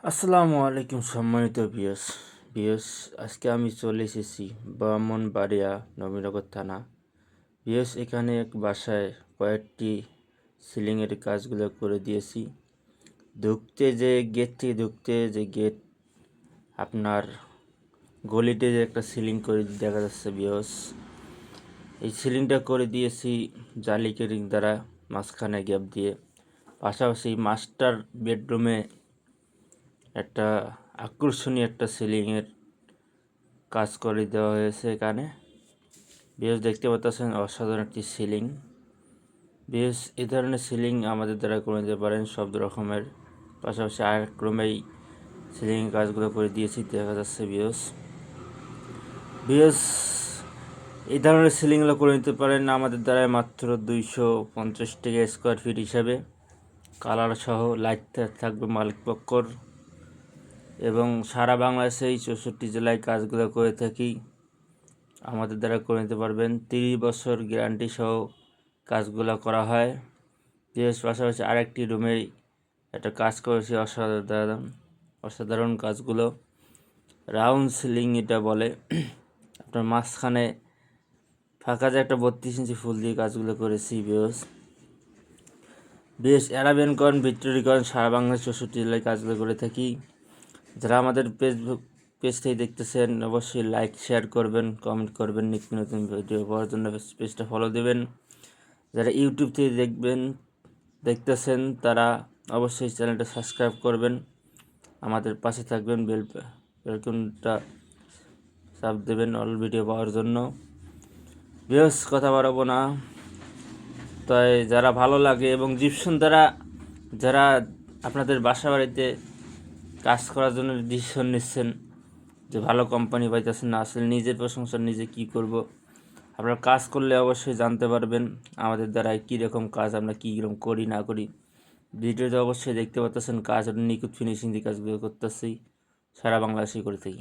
আসসালামু আলাইকুম সম্মানিত বিয়স আজকে আমি চলে এসেছি ব্রাহ্মণবাড়িয়া নবীনগর থানা। এখানে এক বাসায় কয়েকটি সিলিংয়ের কাজগুলো করে দিয়েছি। গেট থেকে ঢুকতে যে গেট, আপনার গলিতে যে একটা সিলিং করে দেখা যাচ্ছে এই সিলিংটা করে দিয়েছি জালি কেরিং দ্বারা, মাঝখানে গ্যাপ দিয়ে। পাশাপাশি মাস্টার বেডরুমে একটা আকর্ষণীয় একটা সিলিংয়ের কাজ করে দেওয়া হয়েছে এখানে। দেখতে পাচ্ছেন অসাধারণ একটি সিলিং। এই ধরনের সিলিং আমাদের দ্বারা করে দিতে পারেন সব রকমের। পাশাপাশি আরেক রুমেই সিলিং কাজগুলো করে দিয়েছি দেখা যাচ্ছে। এই ধরনের সিলিংগুলো করে নিতে পারেন আমাদের দ্বারা মাত্র 250 টাকা স্কোয়ার ফিট হিসাবে। কালার সহ লাইট থাকবে মালিক পক্ষর, এবং সারা বাংলাদেশেই 64 জেলায় কাজগুলো করে থাকি। আমাদের দ্বারা করে নিতে পারবেন। 30 বছর গ্যারান্টি সহ কাজগুলো করা হয়। পাশাপাশি আরেকটি রুমেই একটা কাজ করেছি অসাধারণ কাজগুলো। রাউন্ড সিলিং এটা বলে। আপনার মাঝখানে ফাঁকা যে একটা 32 ইঞ্চি ফুল দিয়ে কাজগুলো করেছি। এরাবিয়ানগঞ্জ, ভিক্টোরিয়াগঞ্জ, সারা বাংলাদেশ 64 জেলায় কাজগুলো করে থাকি। যারা আমাদের ফেসবুক পেজ থেকে দেখতেছেন অবশ্যই লাইক শেয়ার করবেন, কমেন্ট করবেন, নিত্য নতুন ভিডিও পাওয়ার জন্য পেজটা ফলো দেবেন। যারা ইউটিউব থেকে দেখতেছেন তারা অবশ্যই চ্যানেলটা সাবস্ক্রাইব করবেন, আমাদের পাশে থাকবেন, বেলকনটা চাপ দেবেন অল ভিডিও পাওয়ার জন্য। কথা বাড়াবো না, তাই যারা ভালো লাগে এবং জিপসন দ্বারা যারা আপনাদের বাসা বাড়িতে কাজ করার জন্য ডিসিশন নিচ্ছেন যে ভালো কোম্পানি পাইতেছেন না, আসলে নিজের প্রশংসা নিজে কি করব, আপনারা কাজ করলে অবশ্যই জানতে পারবেন আমাদের দ্বারা কীরকম কাজ আমরা কীরকম করি না করি। ভিডিওতে অবশ্যই দেখতে পাচ্ছেন কাজ নিখুঁত ফিনিশিং দিয়ে কাজগুলো করতেছি, সারা বাংলাদেশেই করে থাকি।